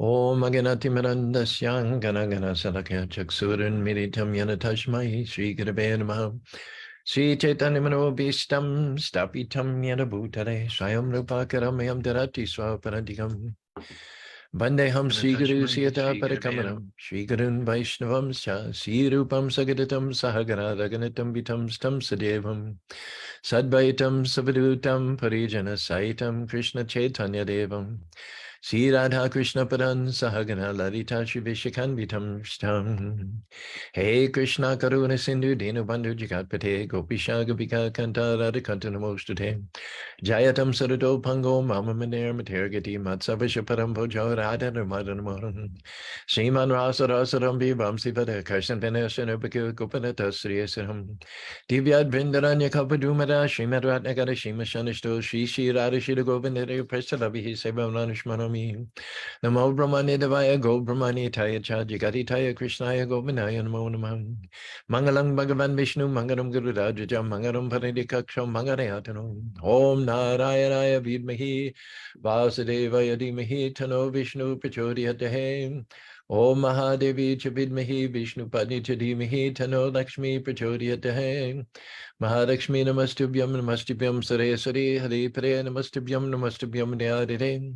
Om Aganatimirandasyan Ganagana Salakya Chaksuran Miritam Yanatashmai Sri Gurave Namaha Sri Chaitanya Manobishtam Stapitam Yanabhutare Swayam Rupakaramayam Darati Swaparantikam Bandeham Sri Guru Siyata Parakamaram Sri Gurun Vaishnavam Cha Sri Rupam Sagadatam Sahagara Raganatam Vitam Stam Sadevam Sadvaitam Savadutam Parijana Saitam Krishna Chaitanya Devam Sri Radha Krishna Padan Sahagana Lalita Shri Vishakanvitam Stam Hey Krishna Karuna Sindhu Dinu Bandhu Jagatpate Gopisha Gopika Kanta Radhakanta Namostate Jayatam Sarado Pango Mama Manir Matergati Matsavasha Parampojo Radha Ramadanamoran Sriman Rasa Rasarambi Vamsi Pada Karshan Venasanabaku Gopanata Sri Asaram Divyad Vrindaranya Kapadumara Srimad Ratnagara Shima Shanishto Shri Shri Radha Shira Govindare Prasalavi Sevamanishmanami Namo Brahmane Devaya Go Brahmane Taya Cha Jagati Taya Krishnaya Govinaya Namo Namah Mangalam Bhagavan Vishnu Mangalam Guru Rajaja Mangalam Paridikaksham Mangarayatano Om Narayanaya Vidmahi Vasudevaya Dhimahi Tano Vishnu Prachodhyate Om Mahadevi Chavidmahi Vishnu Padni Chadimahi Tano Lakshmi Prachodhyate Mahalakshmi Namastubhyam Namastubhyam Sarasari Hare Pare Namastubhyam Namastubhyam Dhyadire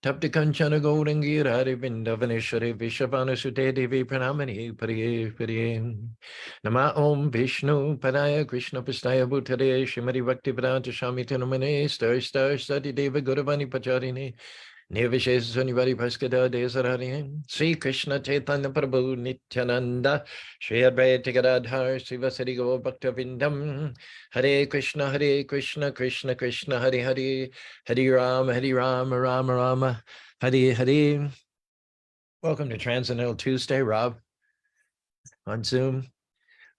Tapti Kanchana Gaurangi Radhe Vindavaneshwari Vishavana Sute Devi Pranamani Pariye Pariye Nama Om Vishnu Padaya Krishna Pastaya Bhutare Shrimati Bhakti Vedanta Swami Tanumane Star Sati Deva Gauravani Pacharini Nirvishes Sunivari Paskada Desarani Sri Krishna Chaitanya Prabhu Nityananda Sri Advaita Gadadhar Srivasari Gaur Bhakta Vindam Hare Krishna Krishna Krishna Hare Hare Hare Ram Rama Hare Hare. Welcome to Transcendental Tuesday. Rob on Zoom,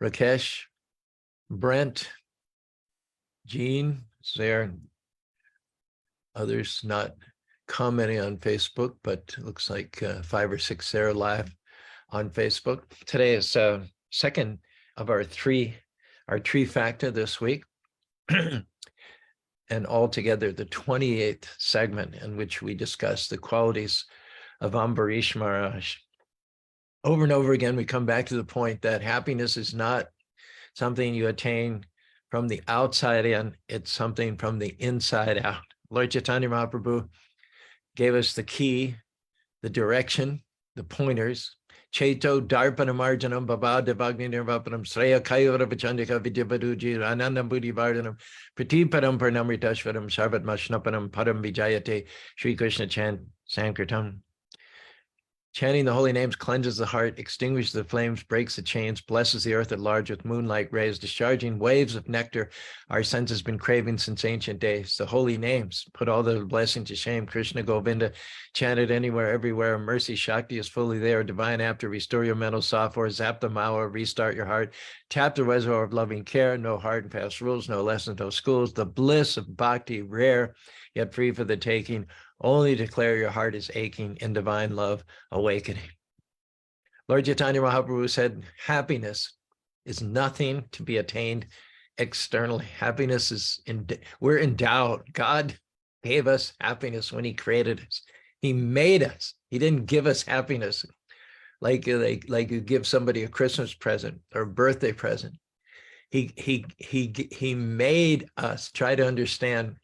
Rakesh, Brent, Jean is there, others not commenting on Facebook, but it looks like 5 or 6 there live on Facebook. Today is second of our trifecta this week. And altogether the 28th segment in which we discuss the qualities of Ambarish Maharaj. Over and over again, we come back to the point that happiness is not something you attain from the outside in, it's something from the inside out. Lord Chaitanya Mahaprabhu gave us the key, the direction, the pointers. Cheto Darpanam Arjanam Baba Devagni Nirvapanam Sreya Kayura Vachandika Vidyabaduji Anandam Buddhi Vardhanam Pratiparam Pranamritashvaram Sarvat Mashnapanam Padam Vijayate Sri Krishna Chant Sankirtan. Chanting the holy names cleanses the heart, extinguishes the flames, breaks the chains, blesses the earth at large with moonlight rays, discharging waves of nectar our sense has been craving since ancient days. The holy names put all the blessing to shame. Krishna Govinda, chanted anywhere, everywhere. Mercy Shakti is fully there. Divine app to restore your mental software, zap the malware, restart your heart, tap the reservoir of loving care. No hard and fast rules, no lessons, no schools. The bliss of bhakti, rare yet free for the taking. Only declare your heart is aching in divine love awakening. Lord Chaitanya Mahaprabhu said, happiness is nothing to be attained externally. Happiness is, we're endowed. God gave us happiness when he created us. He made us. He didn't give us happiness like you give somebody a Christmas present or a birthday present. He made us. Try to understand.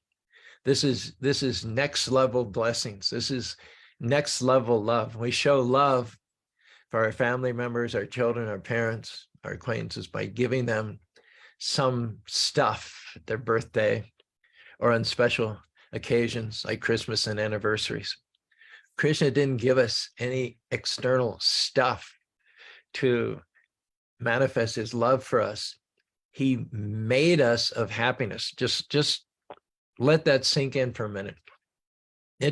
This is next level blessings. This is next level love. We show love for our family members, our children, our parents, our acquaintances by giving them some stuff at their birthday or on special occasions like Christmas and anniversaries. Krishna didn't give us any external stuff to manifest his love for us. He made us of happiness. Just let that sink in for a minute. He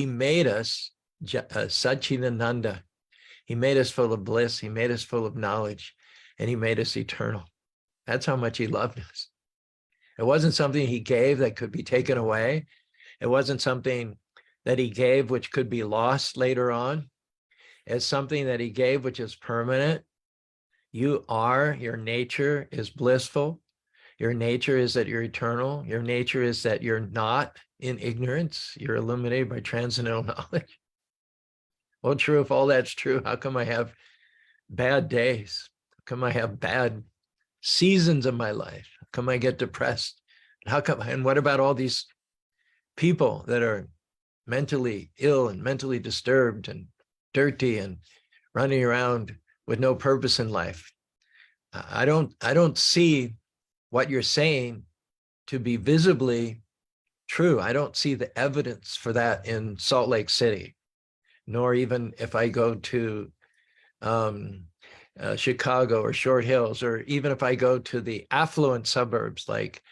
made us Satchidananda. He made us full of bliss. He made us full of knowledge, and he made us eternal. That's how much he loved us. It wasn't something he gave that could be taken away. It wasn't something that he gave which could be lost later on. It's something that he gave which is permanent. Your nature is blissful. Your nature is that you're eternal. Your nature is that you're not in ignorance. You're illuminated by transcendental knowledge. Well, true, if all that's true, how come I have bad days? How come I have bad seasons of my life? How come I get depressed? How come, and what about all these people that are mentally ill and mentally disturbed and dirty and running around with no purpose in life? I don't see what you're saying to be visibly true. I don't see the evidence for that in Salt Lake City, nor even if I go to Chicago or Short Hills, or even if I go to the affluent suburbs like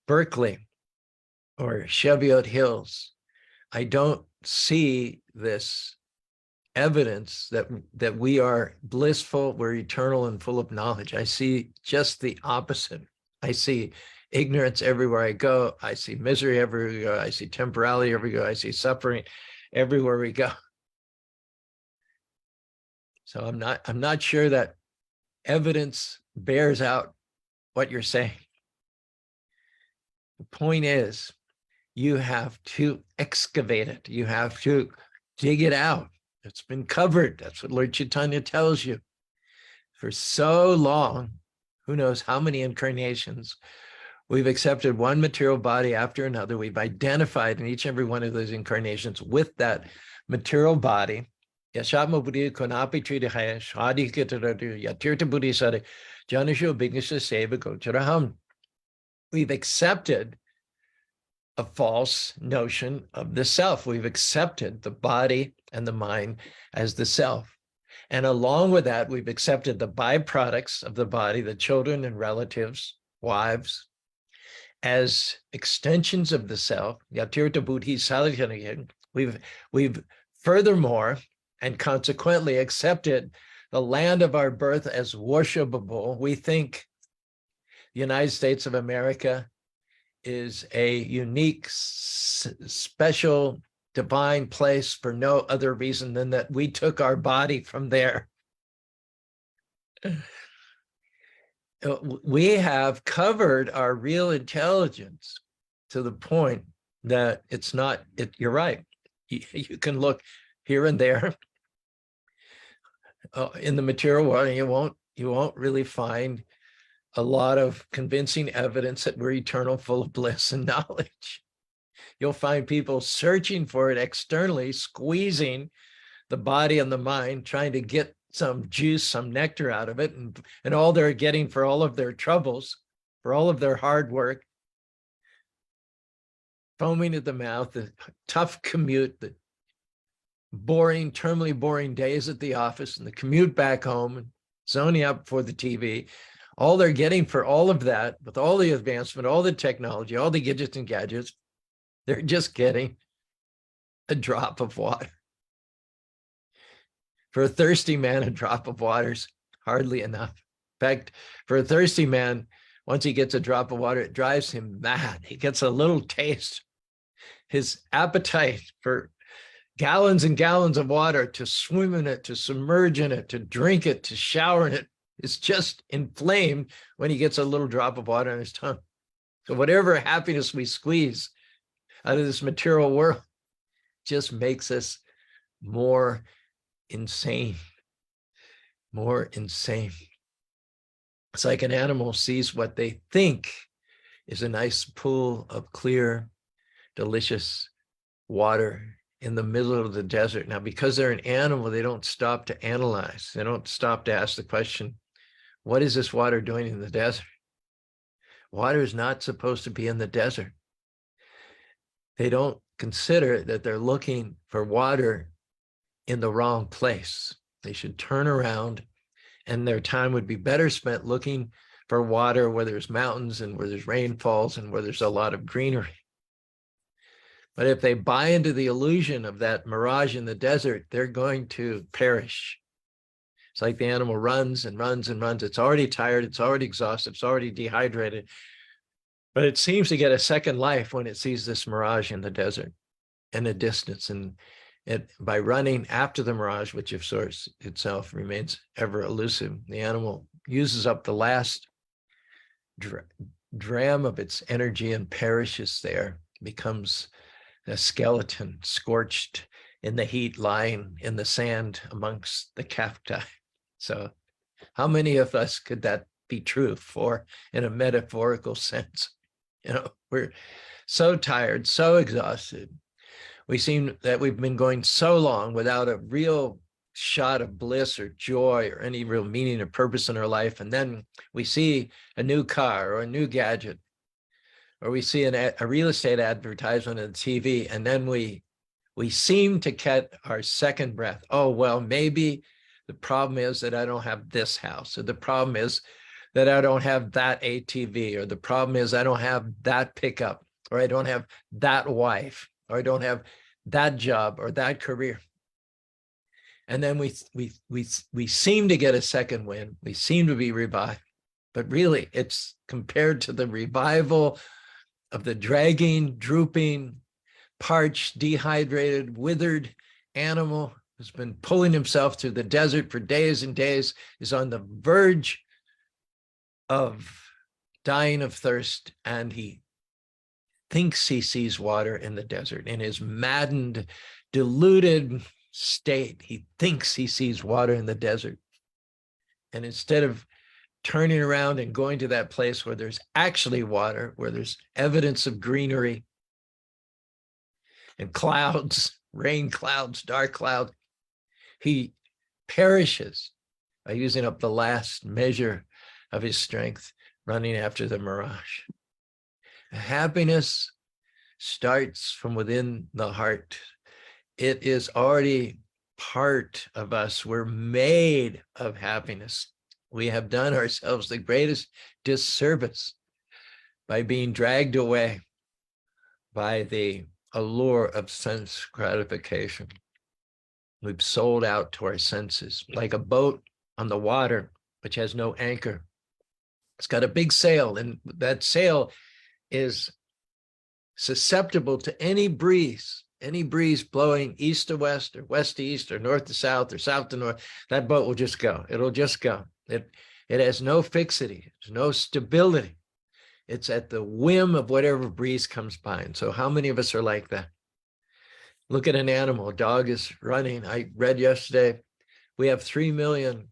Berkeley or Cheviot Hills. I don't see this evidence that we are blissful, we're eternal and full of knowledge. I see just the opposite. I see ignorance everywhere I go. I see misery everywhere we go. I see temporality everywhere we go. I see suffering everywhere we go. So I'm not sure that evidence bears out what you're saying. The point is, you have to excavate it. You have to dig it out. It's been covered. That's what Lord Chaitanya tells you. For so long, who knows how many incarnations, we've accepted one material body after another. We've identified in each and every one of those incarnations with that material body. We've accepted a false notion of the self. We've accepted the body and the mind as the self. And along with that, we've accepted the byproducts of the body, the children and relatives, wives, as extensions of the self. We've furthermore and consequently accepted the land of our birth as worshipable. We think the United States of America is a unique, special, divine place for no other reason than that we took our body from there. We have covered our real intelligence to the point that it's not, you're right. You can look here and there in the material world, and you won't really find a lot of convincing evidence that we're eternal, full of bliss and knowledge. You'll find people searching for it externally, squeezing the body and the mind, trying to get some juice, some nectar out of it, and all they're getting for all of their troubles, for all of their hard work, foaming at the mouth, the tough commute, the boring, terminally boring days at the office, and the commute back home, and zoning out before the TV. All they're getting for all of that, with all the advancement, all the technology, all the gadgets and gadgets, they're just getting a drop of water. For a thirsty man, a drop of water is hardly enough. In fact, for a thirsty man, once he gets a drop of water, it drives him mad. He gets a little taste. His appetite for gallons and gallons of water, to swim in it, to submerge in it, to drink it, to shower in it, is just inflamed when he gets a little drop of water on his tongue. So whatever happiness we squeeze out of this material world just makes us more insane, more insane. It's like an animal sees what they think is a nice pool of clear, delicious water in the middle of the desert. Now, because they're an animal, they don't stop to analyze. They don't stop to ask the question, what is this water doing in the desert? Water is not supposed to be in the desert. They don't consider that they're looking for water in the wrong place. They should turn around, and their time would be better spent looking for water where there's mountains and where there's rainfalls and where there's a lot of greenery. But if they buy into the illusion of that mirage in the desert, they're going to perish. It's like the animal runs and runs and runs. It's already tired. It's already exhausted. It's already dehydrated. But it seems to get a second life when it sees this mirage in the desert in the distance. And by running after the mirage, which of course itself remains ever elusive, the animal uses up the last dram of its energy and perishes there, becomes a skeleton scorched in the heat, lying in the sand amongst the cacti. So how many of us could that be true for in a metaphorical sense? We're so tired, so exhausted. We seem that we've been going so long without a real shot of bliss or joy or any real meaning or purpose in our life. And then we see a new car or a new gadget, or we see a real estate advertisement on TV, and then we seem to get our second breath. Oh, well, maybe the problem is that I don't have this house, or the problem is that I don't have that ATV, or the problem is I don't have that pickup, or I don't have that wife, or I don't have that job or that career. And then we seem to get a second wind. We seem to be revived, but really it's compared to the revival of the dragging, drooping, parched, dehydrated, withered animal who's been pulling himself through the desert for days and days, is on the verge of dying of thirst, and he thinks he sees water in the desert. In his maddened, deluded state, he thinks he sees water in the desert. And instead of turning around and going to that place where there's actually water, where there's evidence of greenery and clouds, rain clouds, dark clouds, he perishes by using up the last measure of his strength, running after the mirage. Happiness starts from within the heart. It is already part of us. We're made of happiness. We have done ourselves the greatest disservice by being dragged away by the allure of sense gratification. We've sold out to our senses like a boat on the water, which has no anchor. It's got a big sail, and that sail is susceptible to any breeze blowing east to west or west to east or north to south or south to north. That boat will just go. It'll just go. It has no fixity. There's no stability. It's at the whim of whatever breeze comes by. And so how many of us are like that? Look at an animal. A dog is running. I read yesterday, we have 3 million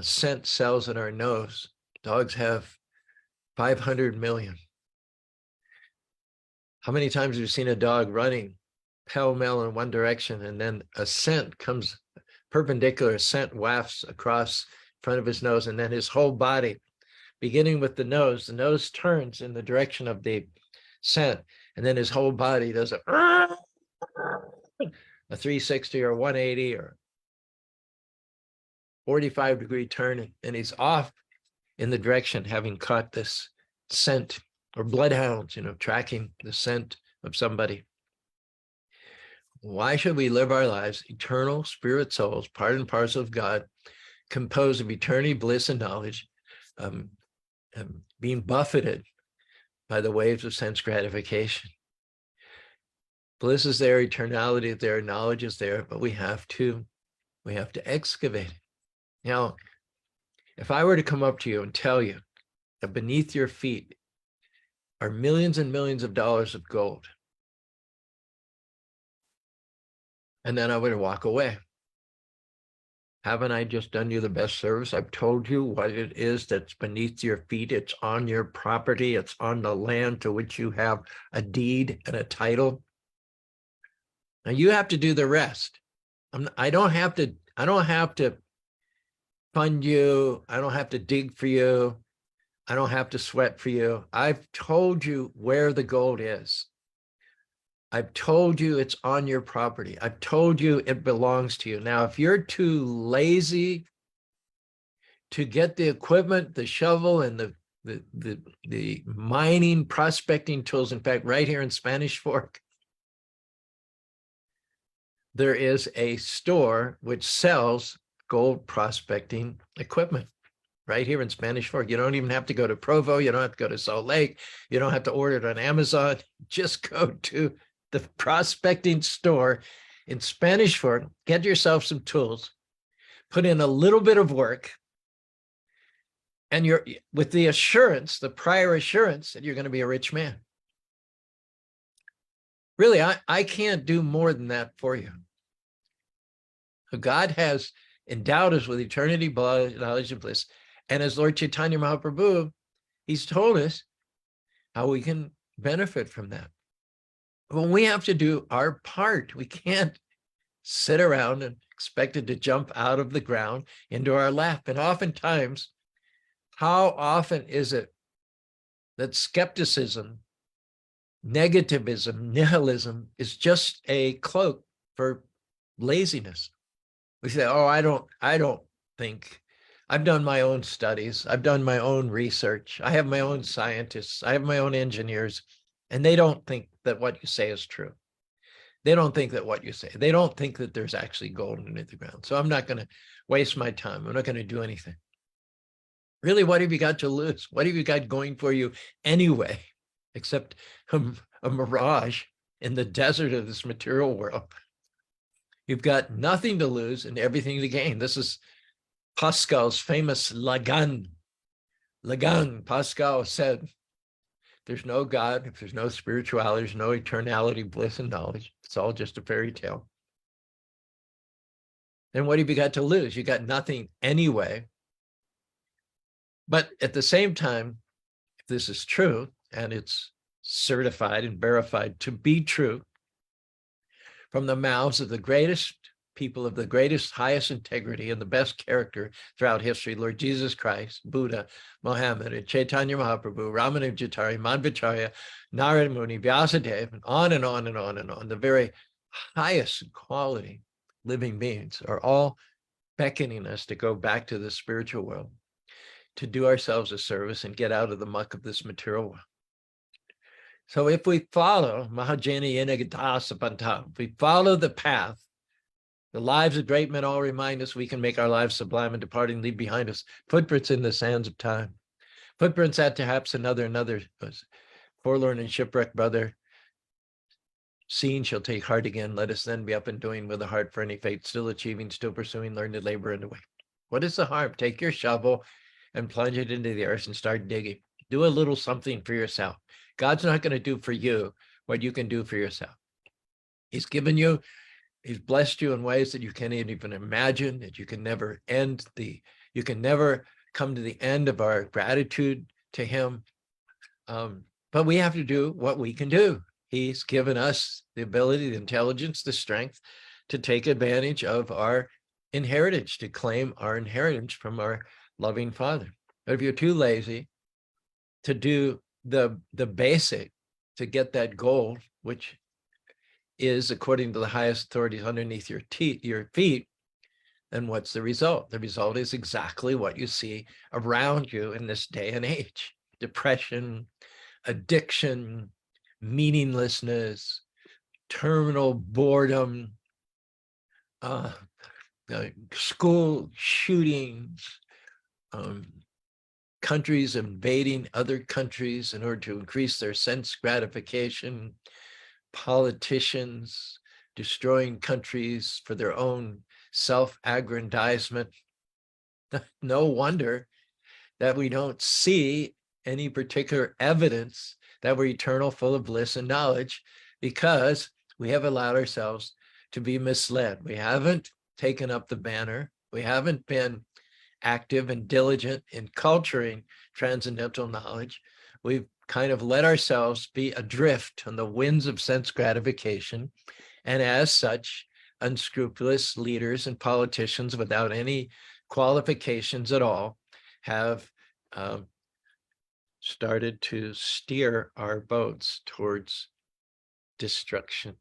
scent cells in our nose. Dogs have 500 million. How many times have you seen a dog running pell-mell in one direction, and then a scent comes, perpendicular scent wafts across front of his nose, and then his whole body, beginning with the nose turns in the direction of the scent, and then his whole body does a 360 or 180 or 45-degree turn, and he's off in the direction, having caught this scent. Or bloodhounds, tracking the scent of somebody. Why should we live our lives, eternal spirit souls, part and parcel of God, composed of eternity, bliss, and knowledge, being buffeted by the waves of sense gratification? Bliss is there, eternality is there, knowledge is there, but we have to excavate it. Now, if I were to come up to you and tell you that beneath your feet are millions and millions of dollars of gold, and then I would walk away, haven't I just done you the best service? I've told you what it is that's beneath your feet. It's on your property. It's on the land to which you have a deed and a title. Now you have to do the rest. I don't have to fund you. I don't have to dig for you. I don't have to sweat for you. I've told you where the gold is. I've told you it's on your property. I've told you it belongs to you. Now, if you're too lazy to get the equipment, the shovel, and the mining, prospecting tools, in fact, right here in Spanish Fork, there is a store which sells gold prospecting equipment. Right here in Spanish Fork. You don't even have to go to Provo. You don't have to go to Salt Lake. You don't have to order it on Amazon. Just go to the prospecting store in Spanish Fork, get yourself some tools, put in a little bit of work, And you're with the assurance, the prior assurance that you're going to be a rich man. Really, I can't do more than that for you. God has endowed us with eternity, knowledge, and bliss. And as Lord Chaitanya Mahaprabhu, he's told us how we can benefit from that. Well, we have to do our part. We can't sit around and expect it to jump out of the ground into our lap. And oftentimes, how often is it that skepticism, negativism, nihilism is just a cloak for laziness? We say, oh, I don't think. I've done my own studies. I've done my own research. I have my own scientists. I have my own engineers. And they don't think that what you say is true. They don't think that what you say, they don't think that there's actually gold underneath the ground. So I'm not going to waste my time. I'm not going to do anything. Really, what have you got to lose? What have you got going for you anyway, except a mirage in the desert of this material world? You've got nothing to lose and everything to gain. This is Pascal's famous Lagan. Lagan, Pascal said, there's no God, if there's no spirituality, there's no eternality, bliss, and knowledge. It's all just a fairy tale. Then what have you got to lose? You got nothing anyway. But at the same time, if this is true, and it's certified and verified to be true from the mouths of the greatest people of the greatest, highest integrity and the best character throughout history, Lord Jesus Christ, Buddha, Mohammed, and Chaitanya Mahaprabhu, Ramanujacharya, Madhvacharya, Narada Muni, Vyasadeva, and on and on and on and on. The very highest quality living beings are all beckoning us to go back to the spiritual world, to do ourselves a service and get out of the muck of this material world. So if we follow Mahajana Yenagata, if we follow the path, the lives of great men all remind us we can make our lives sublime and departing leave behind us footprints in the sands of time. Footprints that perhaps another forlorn and shipwrecked brother seen shall take heart again. Let us then be up and doing with a heart for any fate, still achieving, still pursuing, learn to labor in the way. What is the harm? Take your shovel and plunge it into the earth and start digging. Do a little something for yourself. God's not going to do for you what you can do for yourself. He's given you, he's blessed you in ways that you can't even imagine, that you can never you can never come to the end of our gratitude to him. But we have to do what we can do. He's given us the ability, the intelligence, the strength to take advantage of our inheritance, to claim our inheritance from our loving Father. But if you're too lazy to do the basic, to get that gold, which is, according to the highest authorities, underneath your feet, then what's the result? The result is exactly what you see around you in this day and age. Depression, addiction, meaninglessness, terminal boredom, school shootings, countries invading other countries in order to increase their sense gratification, politicians destroying countries for their own self-aggrandizement. No wonder that we don't see any particular evidence that we're eternal, full of bliss and knowledge, because we have allowed ourselves to be misled. We haven't taken up the banner. We haven't been active and diligent in culturing transcendental knowledge. We've kind of let ourselves be adrift on the winds of sense gratification. And as such, unscrupulous leaders and politicians without any qualifications at all have started to steer our boats towards destruction.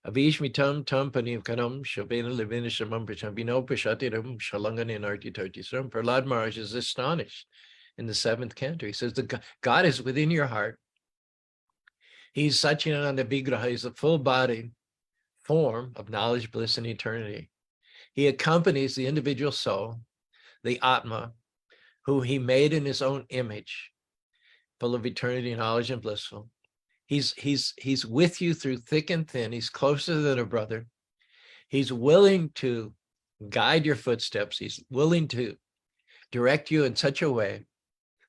Avishmitam tam panivkanam shabena levinishamam prachambino prashatiram shalangan artitartisram. Prahlad Maharaj is astonished in the 7th canto. He says, God is within your heart. He's Satchidananda Vigraha. He's the full-bodied form of knowledge, bliss, and eternity. He accompanies the individual soul, the Atma, who he made in his own image, full of eternity, knowledge, and blissful. He's with you through thick and thin. He's closer than a brother. He's willing to guide your footsteps. He's willing to direct you in such a way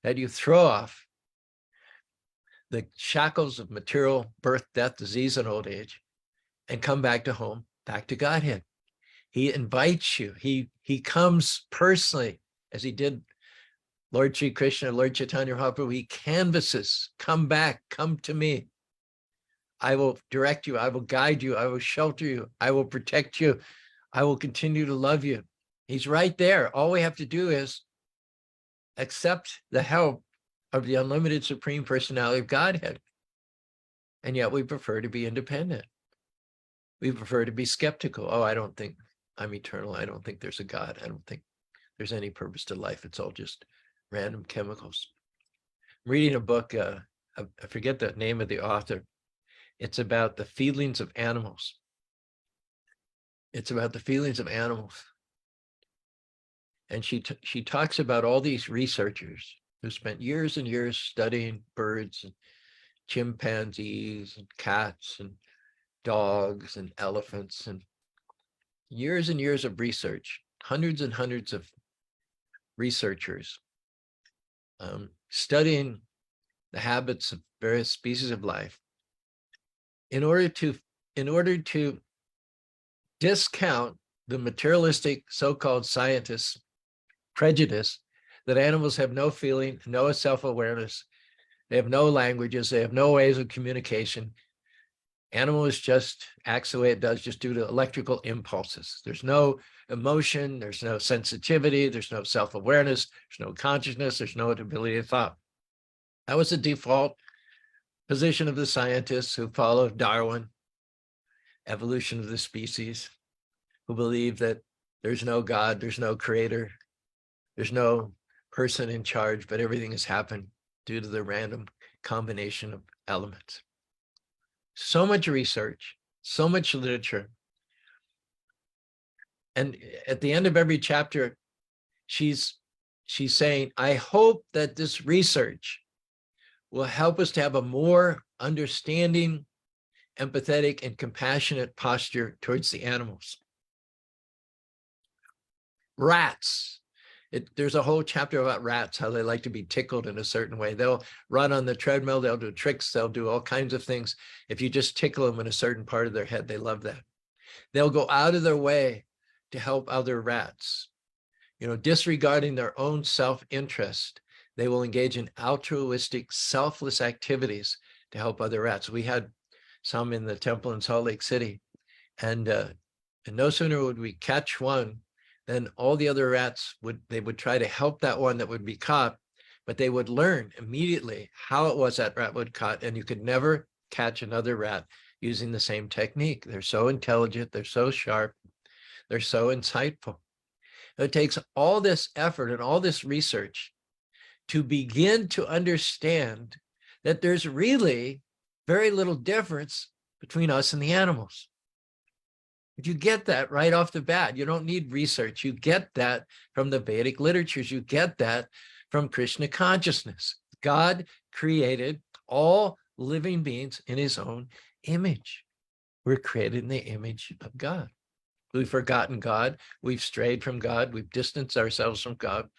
that you throw off the shackles of material birth, death, disease, and old age, and come back to home, back to Godhead. He invites you. He comes personally, as he did Lord Sri Krishna, Lord Chaitanya Mahaprabhu. He canvasses, come back, come to me. I will direct you. I will guide you. I will shelter you. I will protect you. I will continue to love you. He's right there. All we have to do is accept the help of the unlimited Supreme Personality of Godhead. And yet we prefer to be independent. We prefer to be skeptical. Oh, I don't think I'm eternal. I don't think there's a God. I don't think there's any purpose to life. It's all just random chemicals. I'm reading a book, I forget the name of the author. It's about the feelings of animals. It's about the feelings of animals. And she talks about all these researchers who spent years and years studying birds and chimpanzees and cats and dogs and elephants, and years of research, hundreds and hundreds of researchers studying the habits of various species of life in order to discount the materialistic so-called scientists' prejudice that animals have no feeling, no self-awareness, they have no languages, they have no ways of communication. Animals just acts the way it does just due to electrical impulses. There's no emotion, there's no sensitivity, there's no self-awareness, there's no consciousness, there's no ability to thought. That was the default position of the scientists who followed Darwin, evolution of the species, who believe that there's no God, there's no creator, there's no person in charge, but everything has happened due to the random combination of elements. So much research, so much literature. And at the end of every chapter, she's saying, I hope that this research will help us to have a more understanding, empathetic, and compassionate posture towards the animals. Rats. There's a whole chapter about rats, how they like to be tickled in a certain way. They'll run on the treadmill, they'll do tricks, they'll do all kinds of things. If you just tickle them in a certain part of their head, they love that. They'll go out of their way to help other rats. Disregarding their own self-interest, they will engage in altruistic, selfless activities to help other rats. We had some in the temple in Salt Lake City, and no sooner would we catch one, then all the other rats would try to help that one that would be caught, but they would learn immediately how it was that rat would caught, and you could never catch another rat using the same technique. They're so intelligent, they're so sharp, they're so insightful. It takes all this effort and all this research to begin to understand that there's really very little difference between us and the animals. But you get that right off the bat. You don't need research. You get that from the Vedic literatures. You get that from Krishna consciousness. God created all living beings in his own image. We're created in the image of God. We've forgotten God. We've strayed from God. We've distanced ourselves from God.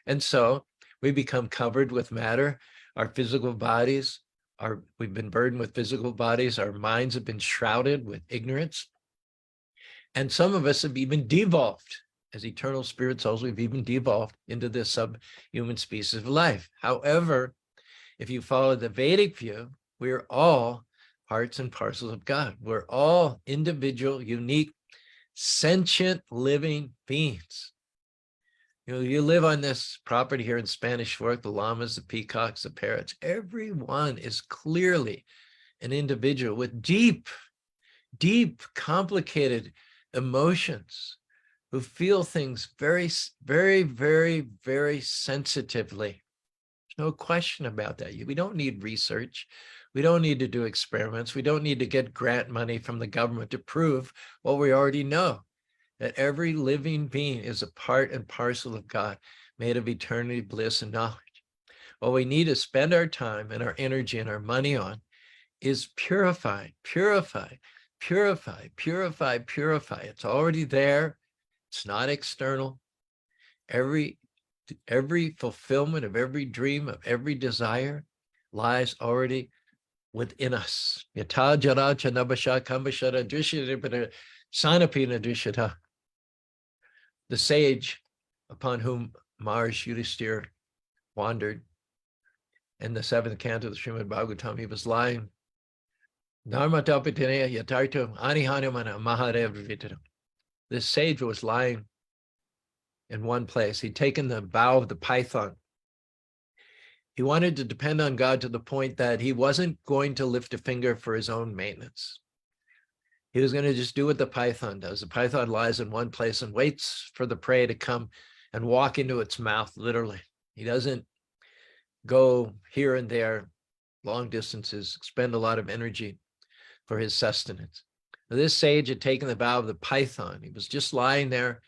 And so we become covered with matter. Our physical bodies we've been burdened with physical bodies. Our minds have been shrouded with ignorance. And some of us have even devolved. As eternal spirit souls, we've even devolved into this subhuman species of life. However, if you follow the Vedic view, we're all parts and parcels of God. We're all individual, unique, sentient living beings. You live on this property here in Spanish Fork, the llamas, the peacocks, the parrots. Everyone is clearly an individual with deep, complicated emotions, who feel things very, very, very, very sensitively. There's no question about that. We don't need research. We don't need to do experiments. We don't need to get grant money from the government to prove what we already know, that every living being is a part and parcel of God, made of eternity, bliss, and knowledge. What we need to spend our time and our energy and our money on is purify. It's already there. It's not external. Every Every fulfillment of every dream, of every desire lies already within us. Yata jara chanabasha kambashara drishya sanapina drishya. The sage upon whom Mars Yudhisthira wandered in the seventh canto of the Srimad Bhagavatam, he was lying. This sage was lying in one place. He'd taken the bow of the python. He wanted to depend on God to the point that he wasn't going to lift a finger for his own maintenance. He was going to just do what the python does. The python lies in one place and waits for the prey to come and walk into its mouth, literally. He doesn't go here and there, long distances, expend a lot of energy for his sustenance. Now, this sage had taken the bow of the python. He was just lying there.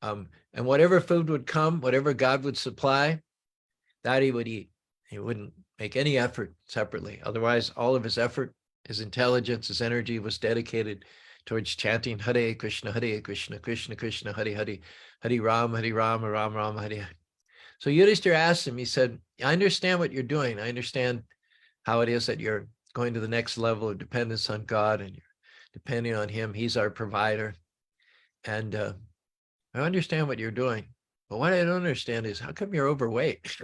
And whatever food would come, whatever God would supply, that he would eat. He wouldn't make any effort separately. Otherwise, all of his effort, his intelligence, his energy was dedicated towards chanting Hare Krishna, Krishna Krishna, Hare Hare, Hare Ram, Ram Ram, Hare Hare. So Yudhisthira asked him, he said, I understand what you're doing. I understand how it is that you're going to the next level of dependence on God and you're depending on him. He's our provider. And I understand what you're doing. But what I don't understand is how come you're overweight?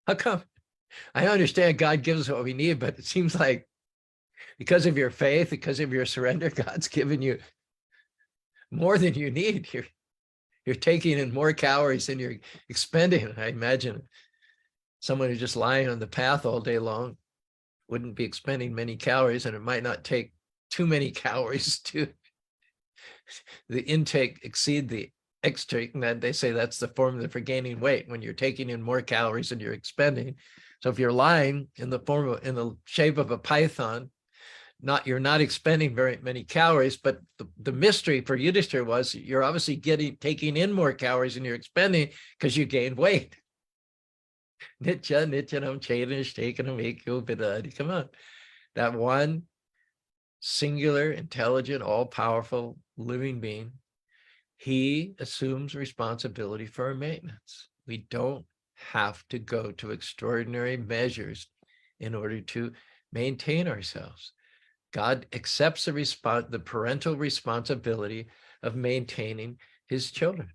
How come? I understand God gives us what we need, but it seems like because of your faith, because of your surrender, God's given you more than you need. You're taking in more calories than you're expending. I imagine someone who's just lying on the path all day long wouldn't be expending many calories, and it might not take too many calories to the intake exceed the extake. And that they say that's the formula for gaining weight, when you're taking in more calories than you're expending. So if you're lying in the shape of a python, you're not expending very many calories, but the mystery for Yudhisthira was you're obviously taking in more calories than you're expending because you gained weight. Nityanam Chaitanya Stekanam Ekyo Vidadi. Come on. That one singular, intelligent, all-powerful living being, he assumes responsibility for our maintenance. We don't have to go to extraordinary measures in order to maintain ourselves. God accepts the parental responsibility of maintaining his children.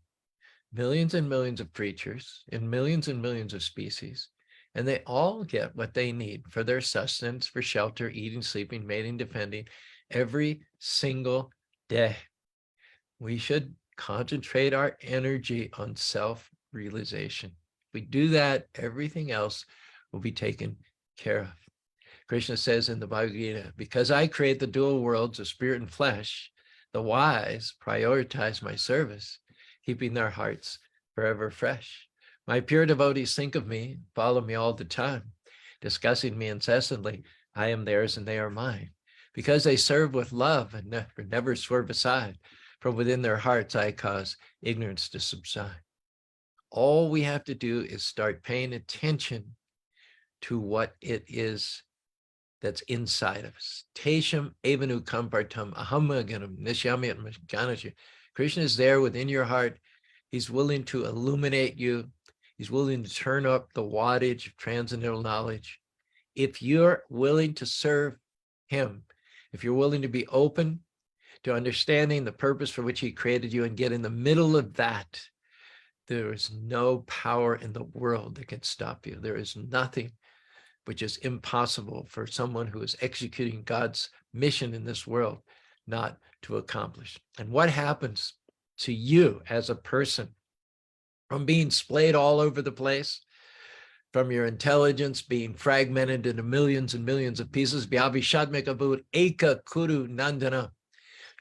Millions and millions of creatures in millions and millions of species, and they all get what they need for their sustenance, for shelter, eating, sleeping, mating, defending, every single day. We should concentrate our energy on self-realization. If we do that, everything else will be taken care of. Krishna says in the Bhagavad Gita, because I create the dual worlds of spirit and flesh, the wise prioritize my service, keeping their hearts forever fresh. My pure devotees think of me, follow me all the time, discussing me incessantly. I am theirs and they are mine. Because they serve with love and never swerve aside, from within their hearts I cause ignorance to subside. All we have to do is start paying attention to what it is that's inside of us. Tesham evanu kampartam ahamaganam nishyamyat janashi. Krishna is there within your heart. He's willing to illuminate you. He's willing to turn up the wattage of transcendental knowledge. If you're willing to serve him, if you're willing to be open to understanding the purpose for which he created you and get in the middle of that, there is no power in the world that can stop you. There is nothing which is impossible for someone who is executing God's mission in this world not to accomplish. And what happens to you as a person from being splayed all over the place, from your intelligence being fragmented into millions and millions of pieces, Vyavishadmikabhut eka kuru nandana,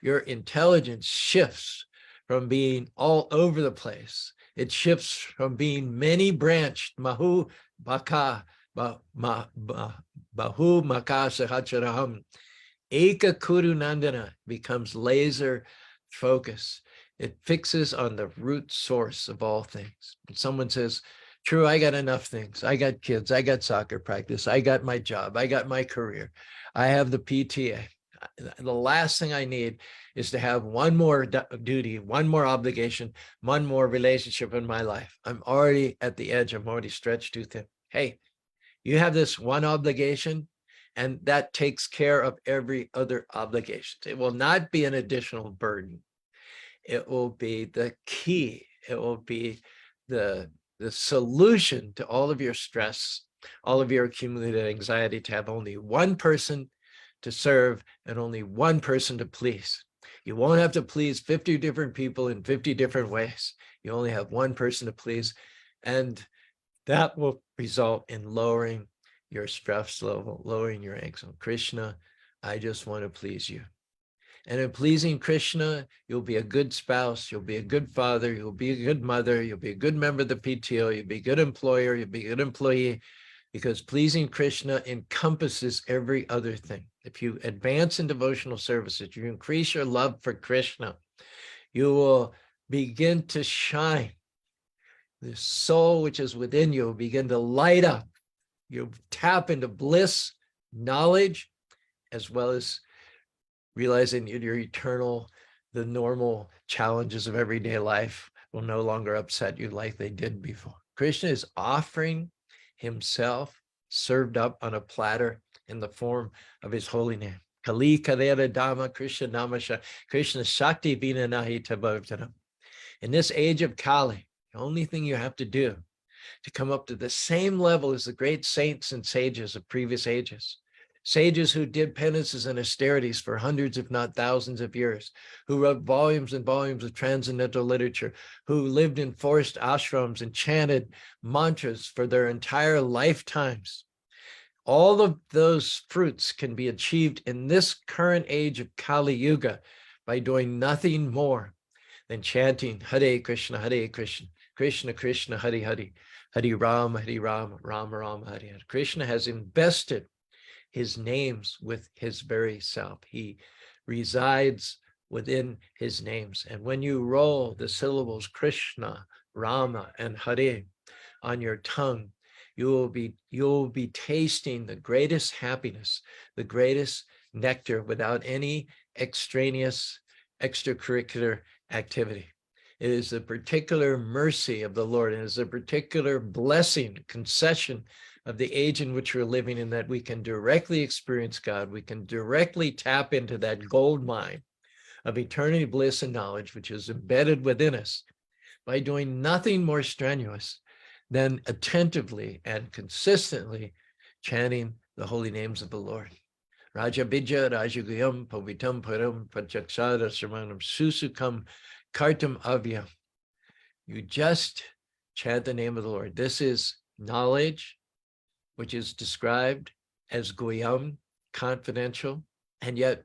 your intelligence shifts from being all over the place. It shifts from being many branched, mahu baka, bahu maka sahacharaham. Eka Kuru Nandana becomes laser focus. It fixes on the root source of all things. When someone says, true, I got enough things. I got kids. I got soccer practice. I got my job. I got my career. I have the PTA. The last thing I need is to have one more duty, one more obligation, one more relationship in my life. I'm already at the edge. I'm already stretched too thin. Hey, you have this one obligation, and that takes care of every other obligation. It will not be an additional burden. It will be the key. It will be the solution to all of your stress, all of your accumulated anxiety, to have only one person to serve and only one person to please. You won't have to please 50 different people in 50 different ways. You only have one person to please. And that will result in lowering your stress level, lowering your anxiety. Krishna, I just want to please you. And in pleasing Krishna, you'll be a good spouse, you'll be a good father, you'll be a good mother, you'll be a good member of the PTO, you'll be a good employer, you'll be a good employee, because pleasing Krishna encompasses every other thing. If you advance in devotional services, you increase your love for Krishna, you will begin to shine. The soul which is within you will begin to light up. You'll tap into bliss, knowledge, as well as realizing your eternal, the normal challenges of everyday life will no longer upset you like they did before. Krishna is offering himself served up on a platter in the form of his holy name. Kali Kadera Dhamma Krishna Namasha Krishna Shakti Vina Nahita Bhavtanam. In this age of Kali, the only thing you have to do to come up to the same level as the great saints and sages of previous ages, sages who did penances and austerities for hundreds, if not thousands of years, who wrote volumes and volumes of transcendental literature, who lived in forest ashrams and chanted mantras for their entire lifetimes. All of those fruits can be achieved in this current age of Kali Yuga by doing nothing more than chanting Hare Krishna, Hare Krishna, Krishna Krishna, Hare Hare, Hare Rama, Rama Rama, Hare Hare. Krishna has invested his names with his very self. He resides within his names. And when you roll the syllables Krishna, Rama, and Hare on your tongue, you'll be tasting the greatest happiness, the greatest nectar without any extraneous extracurricular activity. It is a particular mercy of the Lord, and it is a particular blessing, concession of the age in which we're living, in that we can directly experience God. We can directly tap into that gold mine of eternity, bliss, and knowledge, which is embedded within us, by doing nothing more strenuous than attentively and consistently chanting the holy names of the Lord. Raja Bija, Rajaguyam, Pavitam Param, Pachakshara Sramanam, Susukam, Kartam Avya. You just chant the name of the Lord. This is knowledge, which is described as Goyam, confidential, and yet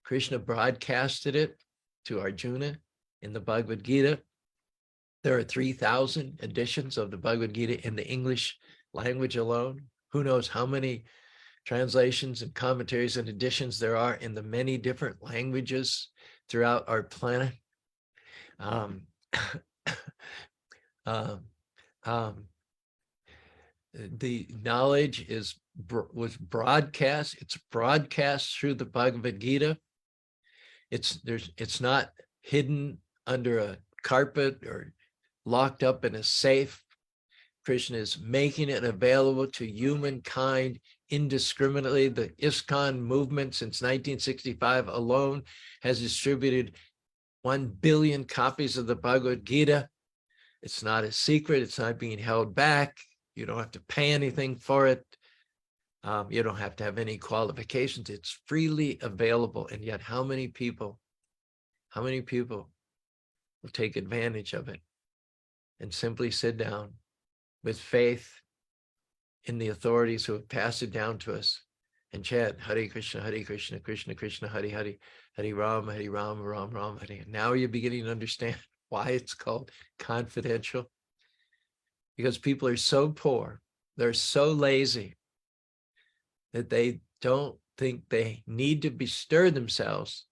Krishna broadcasted it to Arjuna in the Bhagavad Gita. There are 3,000 editions of the Bhagavad Gita in the English language alone. Who knows how many translations and commentaries and editions there are in the many different languages throughout our planet. The knowledge was broadcast. It's broadcast through the Bhagavad Gita. It's not hidden under a carpet or locked up in a safe. Krishna is making it available to humankind indiscriminately. The ISKCON movement since 1965 alone has distributed 1 billion copies of the Bhagavad Gita. It's not a secret. It's not being held back. You don't have to pay anything for it. You don't have to have any qualifications. It's freely available. And yet how many people will take advantage of it and simply sit down with faith in the authorities who have passed it down to us and chant Hare Krishna, Krishna Krishna, Hare Hare, Hare Rama, Rama Rama, Hare. Now you're beginning to understand why it's called confidential. Because people are so poor, they're so lazy, that they don't think they need to bestir themselves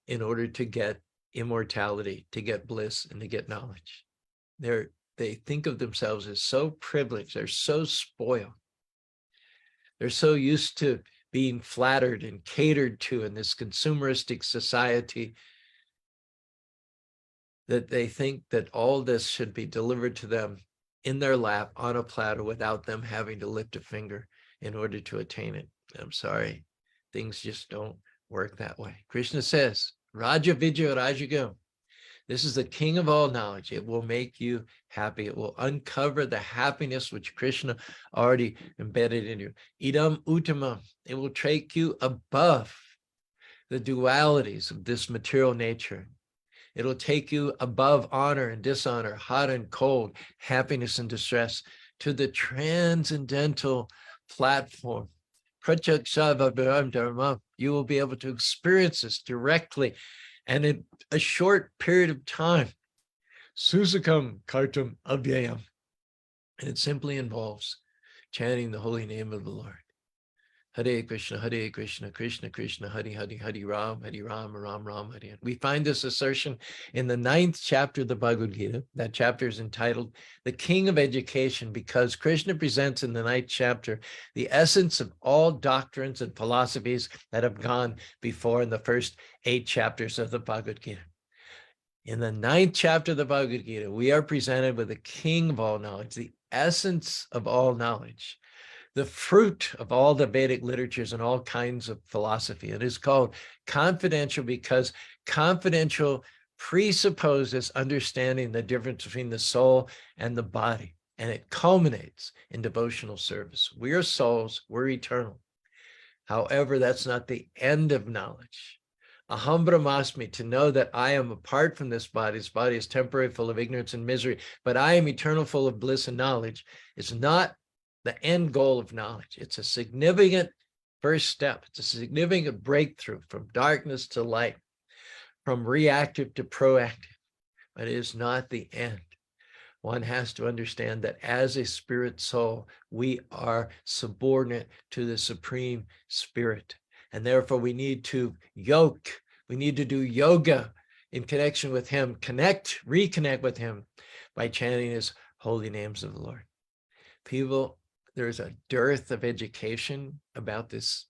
in order to get immortality, to get bliss, and to get knowledge. They think of themselves as so privileged, they're so spoiled. They're so used to being flattered and catered to in this consumeristic society, that they think that all this should be delivered to them in their lap on a platter without them having to lift a finger in order to attain it. I'm sorry, things just don't work that way. Krishna says, Raja Vijaya Rajagam. This is the king of all knowledge. It will make you happy. It will uncover the happiness which Krishna already embedded in you. Idam Uttama. It will take you above the dualities of this material nature. It'll take you above honor and dishonor, hot and cold, happiness and distress, to the transcendental platform. You will be able to experience this directly and in a short period of time. Susakam kartam avyayam. And it simply involves chanting the holy name of the Lord. Hare Krishna, Krishna Krishna, Hare Hare, Hare Ram, Ram Ram, Hare. We find this assertion in the 9th chapter of the Bhagavad Gita. That chapter is entitled The King of Education, because Krishna presents in the 9th chapter the essence of all doctrines and philosophies that have gone before in the first 8 chapters of the Bhagavad Gita. In the 9th chapter of the Bhagavad Gita, we are presented with the king of all knowledge, the essence of all knowledge, the fruit of all the Vedic literatures and all kinds of philosophy. It is called confidential because confidential presupposes understanding the difference between the soul and the body, and it culminates in devotional service. We are souls, we're eternal. However, that's not the end of knowledge. Aham brahmasmi, to know that I am apart from this body. This body is temporary, full of ignorance and misery, but I am eternal, full of bliss and knowledge. It's not the end goal of knowledge. It's a significant first step. It's a significant breakthrough from darkness to light, from reactive to proactive, but it is not the end. One has to understand that as a spirit soul, we are subordinate to the Supreme Spirit. And therefore we need to yoke. We need to do yoga in connection with him, reconnect with him by chanting his holy names of the Lord. People, there's a dearth of education about this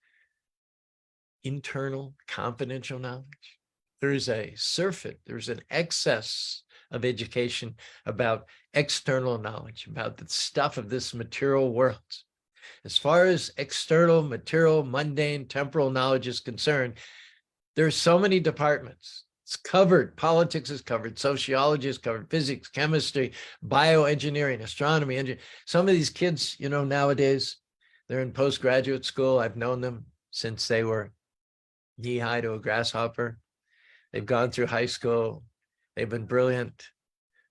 internal confidential knowledge. There's a surfeit, there's an excess of education about external knowledge, about the stuff of this material world. As far as external, material, mundane, temporal knowledge is concerned, there's so many departments. It's covered. Politics is covered. Sociology is covered. Physics, chemistry, bioengineering, astronomy. Some of these kids, nowadays, they're in postgraduate school. I've known them since they were knee-high to a grasshopper. They've gone through high school. They've been brilliant.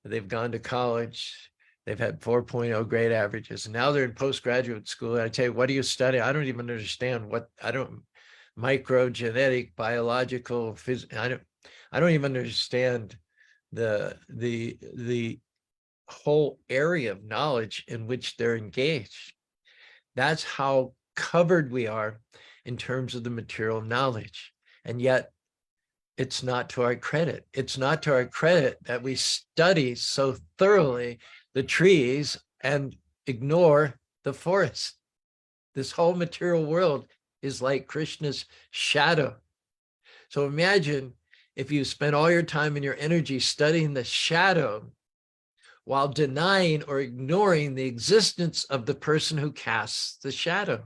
They've gone to college. They've had 4.0 grade averages. And now they're in postgraduate school. And I tell you, what do you study? I don't even understand microgenetic, biological, I don't even understand the whole area of knowledge in which they're engaged. That's how covered we are in terms of the material knowledge. And yet it's not to our credit. It's not to our credit that we study so thoroughly the trees and ignore the forest. This whole material world is like Krishna's shadow. So imagine if you spend all your time and your energy studying the shadow while denying or ignoring the existence of the person who casts the shadow.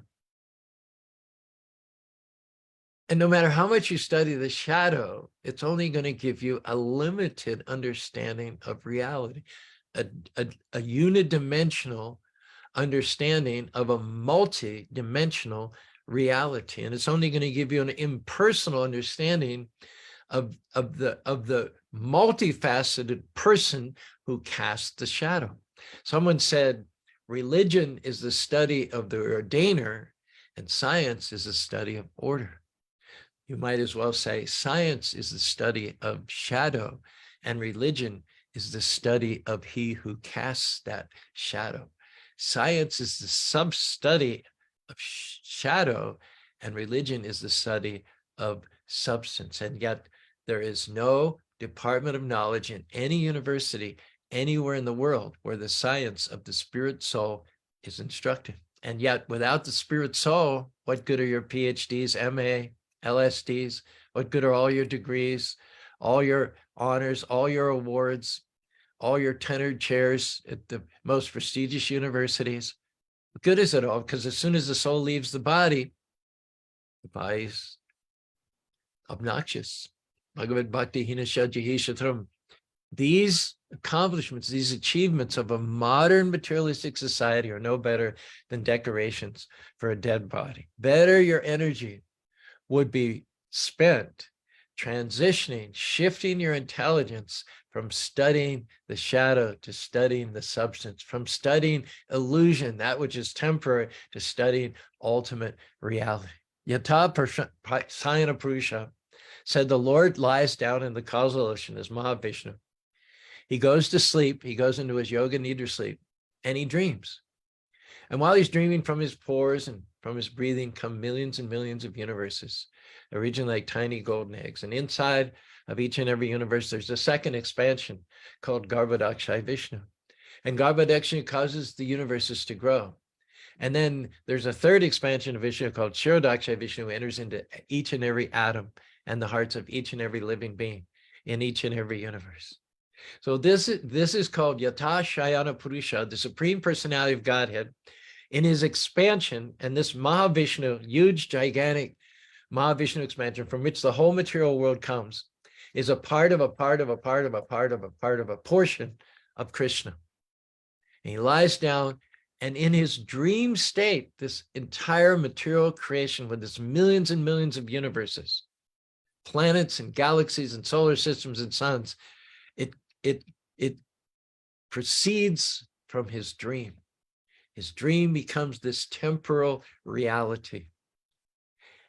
And no matter how much you study the shadow, it's only going to give you a limited understanding of reality, a unidimensional understanding of a multi-dimensional reality. And it's only going to give you an impersonal understanding of the multifaceted person who casts the shadow. Someone said, religion is the study of the ordainer and science is the study of order. You might as well say science is the study of shadow and religion is the study of he who casts that shadow. Science is the sub-study of shadow and religion is the study of substance. And yet there is no department of knowledge in any university anywhere in the world where the science of the spirit soul is instructed. And yet, without the spirit soul, what good are your PhDs, MA, LSDs? What good are all your degrees, all your honors, all your awards, all your tenured chairs at the most prestigious universities? What good is it all? Because as soon as the soul leaves the body's obnoxious. Bhagavad Bhakti Hina Shajahi Shatram. These accomplishments, these achievements of a modern materialistic society are no better than decorations for a dead body. Better your energy would be spent transitioning, shifting your intelligence from studying the shadow to studying the substance, from studying illusion, that which is temporary, to studying ultimate reality. Yata Sayana Purusha said the Lord lies down in the causal ocean as Mahavishnu. He goes to sleep, he goes into his yoga nidra sleep, and he dreams. And while he's dreaming, from his pores and from his breathing come millions and millions of universes, originally like tiny golden eggs. And inside of each and every universe, there's a second expansion called Garbhodakshaya Vishnu. And Garbhodakshaya causes the universes to grow. And then there's a third expansion of Vishnu called Kshirodakshaya Vishnu, who enters into each and every atom and the hearts of each and every living being in each and every universe. So this is called Yata Shayana Purusha, the Supreme Personality of Godhead, in his expansion, and this Mahavishnu, huge, gigantic Mahavishnu expansion from which the whole material world comes, is a part of a portion of Krishna. And he lies down, and in his dream state, this entire material creation with its millions and millions of universes, planets and galaxies and solar systems and suns, it proceeds from his dream. His dream becomes this temporal reality.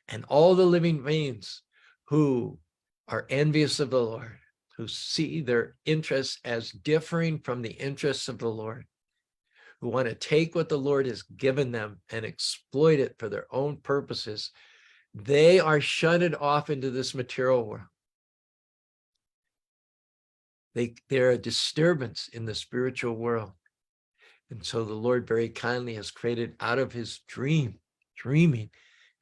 And all the living beings who are envious of the Lord, who see their interests as differing from the interests of the Lord, who want to take what the Lord has given them and exploit it for their own purposes, they are shunted off into this material world. They're a disturbance in the spiritual world. And so the Lord very kindly has created out of his dreaming,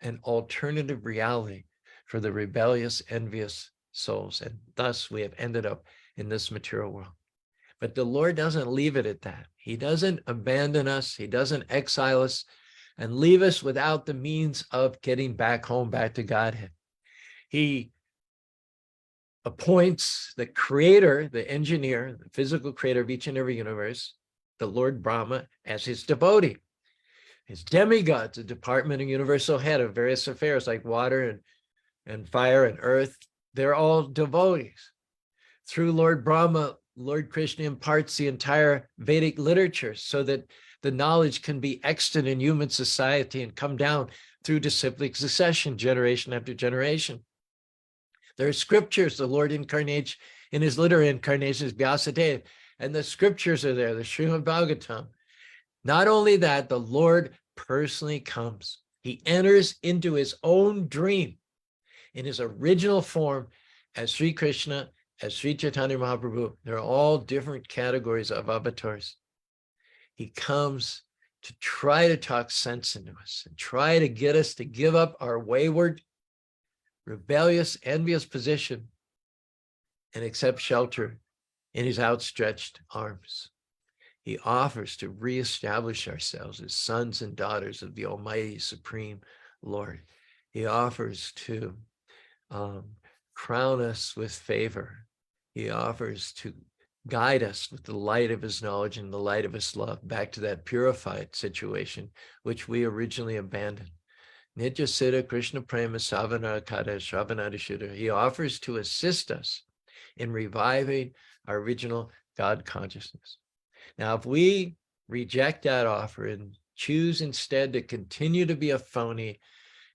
an alternative reality for the rebellious, envious souls. And thus we have ended up in this material world. But the Lord doesn't leave it at that. He doesn't abandon us. He doesn't exile us and leave us without the means of getting back home, back to Godhead. He appoints the creator, the engineer, the physical creator of each and every universe, the Lord Brahma, as his devotee. His demigods, the department and universal head of various affairs like water and fire and earth, they're all devotees. Through Lord Brahma, Lord Krishna imparts the entire Vedic literature so that the knowledge can be extant in human society and come down through disciplic succession, generation after generation. There are scriptures. The Lord incarnates in his literary incarnations, Vyasadeva, and the scriptures are there, the Srimad Bhagavatam. Not only that, the Lord personally comes. He enters into his own dream in his original form as Sri Krishna, as Sri Chaitanya Mahaprabhu. They're all different categories of avatars. He comes to try to talk sense into us and try to get us to give up our wayward, rebellious, envious position and accept shelter in his outstretched arms. He offers to reestablish ourselves as sons and daughters of the Almighty Supreme Lord. He offers to crown us with favor. He offers to guide us with the light of his knowledge and the light of his love back to that purified situation which we originally abandoned. Nitya Siddha Krishna Prema Savana Kada Shravanada Shuddha. He offers to assist us in reviving our original God consciousness. Now, if we reject that offer and choose instead to continue to be a phony,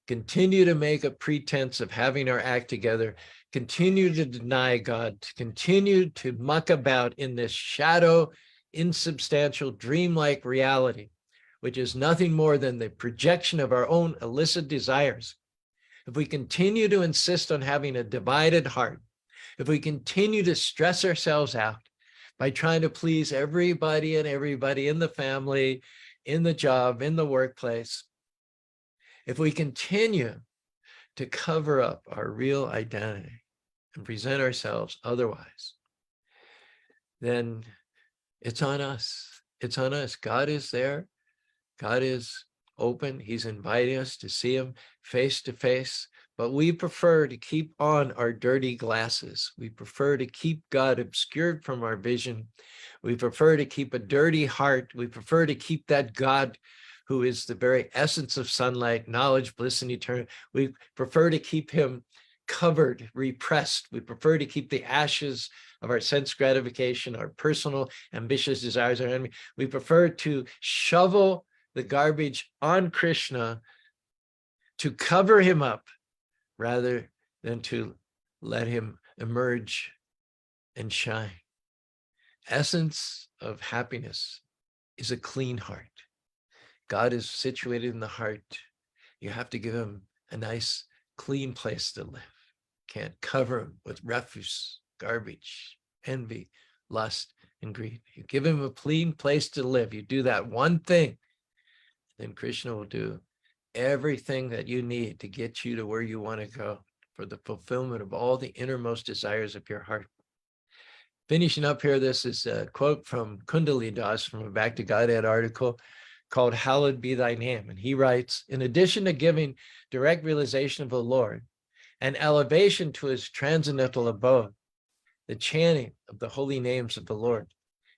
continue to make a pretense of having our act together, continue to deny God, to continue to muck about in this shadow, insubstantial, dreamlike reality, which is nothing more than the projection of our own illicit desires. If we continue to insist on having a divided heart, if we continue to stress ourselves out by trying to please everybody and everybody in the family, in the job, in the workplace, if we continue to cover up our real identity and present ourselves otherwise, then it's on us. It's on us. God is there. God is open. He's inviting us to see him face to face, but we prefer to keep on our dirty glasses. We prefer to keep God obscured from our vision. We prefer to keep a dirty heart. We prefer to keep that God who is the very essence of sunlight, knowledge, bliss, and eternity. We prefer to keep him covered, repressed. We prefer to keep the ashes of our sense gratification, our personal ambitious desires, our enemy. We prefer to shovel the garbage on Krishna to cover him up rather than to let him emerge and shine. Essence of happiness is a clean heart. God is situated in the heart. You have to give him a nice, clean place to live. Can't cover him with refuse, garbage, envy, lust, and greed. You give him a clean place to live. You do that one thing, then Krishna will do everything that you need to get you to where you want to go for the fulfillment of all the innermost desires of your heart. Finishing up here, this is a quote from Kundali Das from a Back to Godhead article called Hallowed Be Thy Name. And he writes, in addition to giving direct realization of the Lord and elevation to his transcendental abode, the chanting of the holy names of the Lord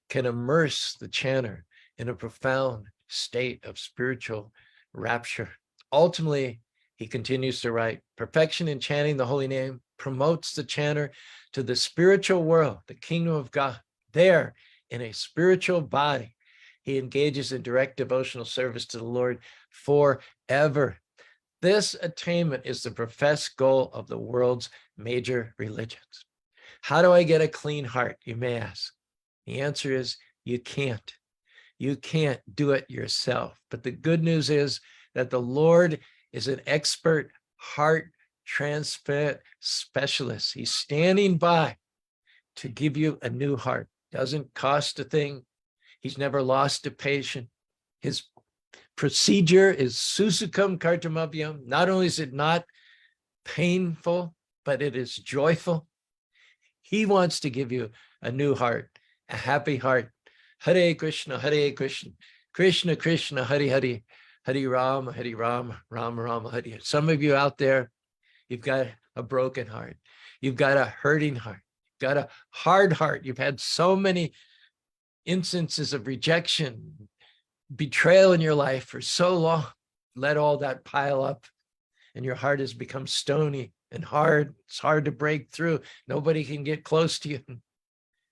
can immerse the chanter in a profound state of spiritual rapture. Ultimately, he continues to write, perfection in chanting the holy name promotes the chanter to the spiritual world, the kingdom of God. There, in a spiritual body, he engages in direct devotional service to the Lord forever. This attainment is the professed goal of the world's major religions. How do I get a clean heart, you may ask? The answer is you can't. You can't do it yourself. But the good news is that the Lord is an expert heart transplant specialist. He's standing by to give you a new heart. Doesn't cost a thing. He's never lost a patient. His procedure is susukam kartamabhyam. Not only is it not painful, but it is joyful. He wants to give you a new heart, a happy heart. Hare Krishna, Hare Krishna, Krishna Krishna, Hare Hare, Hare Rama, Hare Rama, Rama Rama, Hare Hare. Some of you out there, you've got a broken heart. You've got a hurting heart. You've got a hard heart. You've had so many instances of rejection, betrayal in your life for so long. Let all that pile up and your heart has become stony and hard. It's hard to break through. Nobody can get close to you.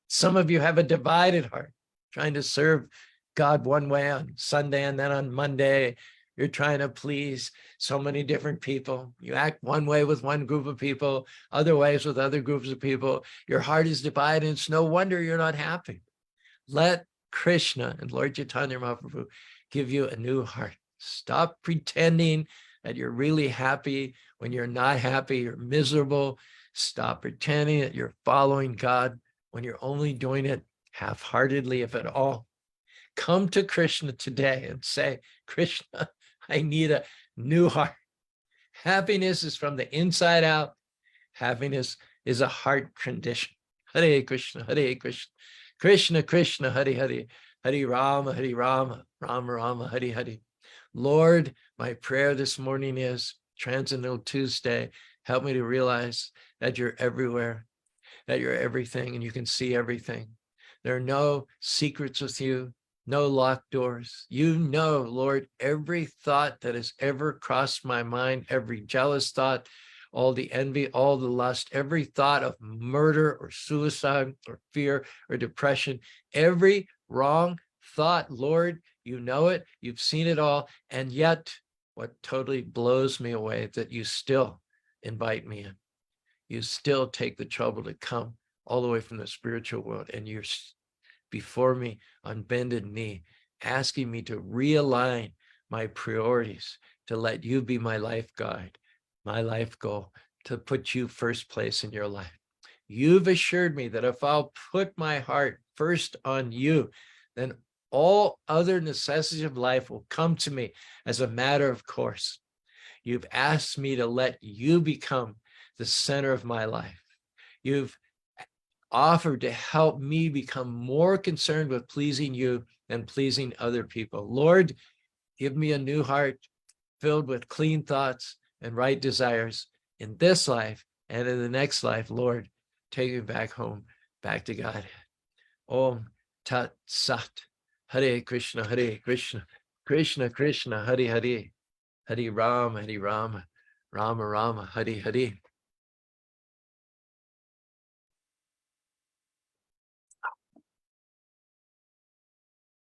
Some of you have a divided heart, trying to serve God one way on Sunday and then on Monday. You're trying to please so many different people. You act one way with one group of people, other ways with other groups of people. Your heart is divided. It's no wonder you're not happy. Let Krishna and Lord Chaitanya Mahaprabhu give you a new heart. Stop pretending that you're really happy when you're not happy, you're miserable. Stop pretending that you're following God when you're only doing it half-heartedly, if at all. Come to Krishna today and say, Krishna, I need a new heart. Happiness is from the inside out. Happiness is a heart condition. Hare Krishna, Hare Krishna, Krishna Krishna, Hare Hare, Hare Rama, Rama Rama, Hare Hare. Lord, my prayer this morning is, Transcendental Tuesday, help me to realize that you're everywhere, that you're everything, and you can see everything. There are no secrets with you, no locked doors. You know, Lord, every thought that has ever crossed my mind, every jealous thought, all the envy, all the lust, every thought of murder or suicide or fear or depression, every wrong thought, Lord, you know it, you've seen it all. And yet, what totally blows me away is that you still invite me in. You still take the trouble to come all the way from the spiritual world, and you're before me on bended knee, asking me to realign my priorities, to let you be my life guide, my life goal, to put you first place in your life. You've assured me that if I'll put my heart first on you, then All other necessities of life will come to me as a matter of course. You've asked me to let you become the center of my life. You've offered to help me become more concerned with pleasing you than pleasing other people. Lord, give me a new heart filled with clean thoughts and right desires in this life and in the next life. Lord, take me back home, back to God. Om Tat Sat. Hare Krishna, Hare Krishna, Krishna Krishna, Hare Hare, Hare Rama, Hare Rama, Rama Rama, Hare Hare.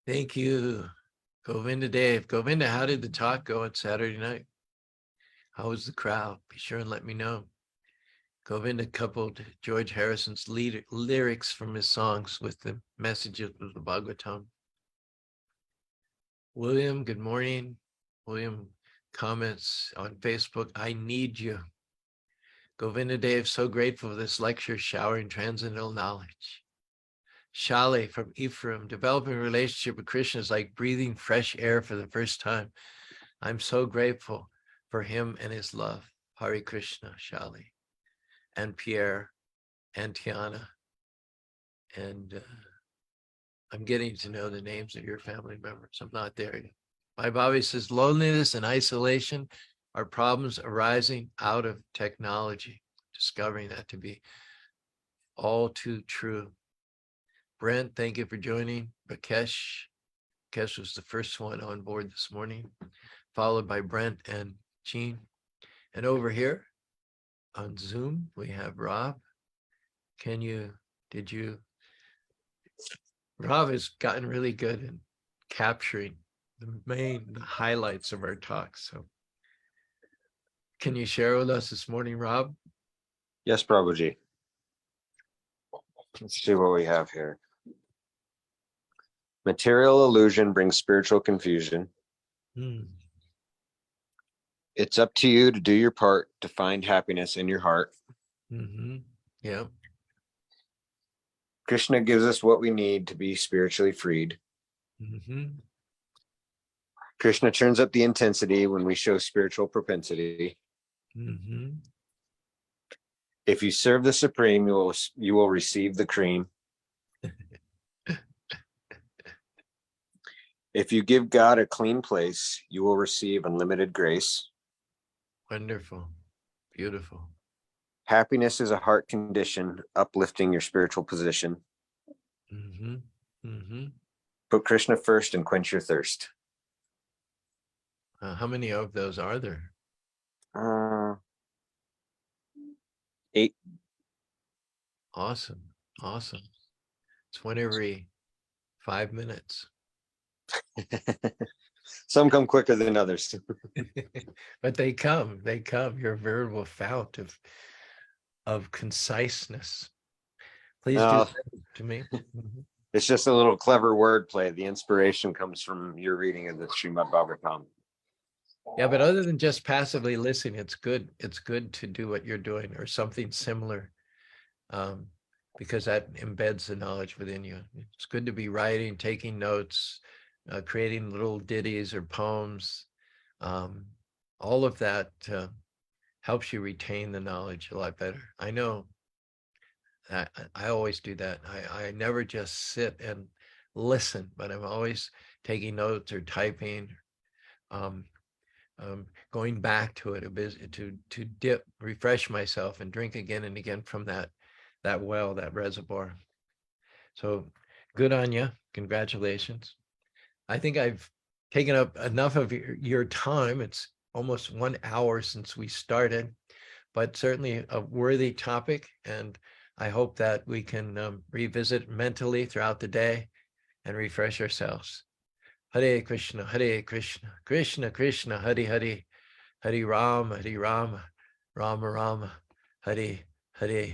Thank you. Govinda Dave. Govinda, how did the talk go on Saturday night? How was the crowd? Be sure and let me know. Govinda coupled George Harrison's lyrics from his songs with the messages of the Bhagavatam. William, good morning. William comments on Facebook, I need you. Govinda Dave, so grateful for this lecture, showering transcendental knowledge. Shale from Ephraim, developing a relationship with Krishna is like breathing fresh air for the first time. I'm so grateful for him and his love. Hare Krishna, Shale, and Pierre, and Tiana, and I'm getting to know the names of your family members. I'm not there yet. My Bobby says, loneliness and isolation are problems arising out of technology. Discovering that to be all too true. Brent, thank you for joining. Rakesh was the first one on board this morning, followed by Brent and Jean. And over here on Zoom, we have Rob. Rob has gotten really good in capturing the highlights of our talks. So can you share with us this morning, Rob? Yes, Prabhuji. Let's see what we have here. Material illusion brings spiritual confusion. It's up to you to do your part to find happiness in your heart. Yeah. Krishna gives us what we need to be spiritually freed. Krishna turns up the intensity when we show spiritual propensity. If you serve the Supreme, you will receive the cream. If you give God a clean place, you will receive unlimited grace. Wonderful. Beautiful. Happiness is a heart condition, uplifting your spiritual position. Put Krishna first and quench your thirst. How many of those are there? 8. Awesome. It's one every 5 minutes. Some come quicker than others. But they come. You're a veritable fount of conciseness. Please do that to me. It's just a little clever wordplay. The inspiration comes from your reading of the Srimad Bhagavatam. Yeah, but other than just passively listening, it's good. It's good to do what you're doing or something similar, because that embeds the knowledge within you. It's good to be writing, taking notes, creating little ditties or poems. All of that helps you retain the knowledge a lot better. I know I always do that. I never just sit and listen, but I'm always taking notes or typing, going back to it a bit to dip, refresh myself, and drink again and again from that well, that reservoir. So good on you. Congratulations. I think I've taken up enough of your time. It's almost 1 hour since we started, but certainly a worthy topic. And I hope that we can revisit mentally throughout the day and refresh ourselves. Hare Krishna, Krishna Krishna, Hare Hare, Hare Rama, Rama Rama, Hare Hare.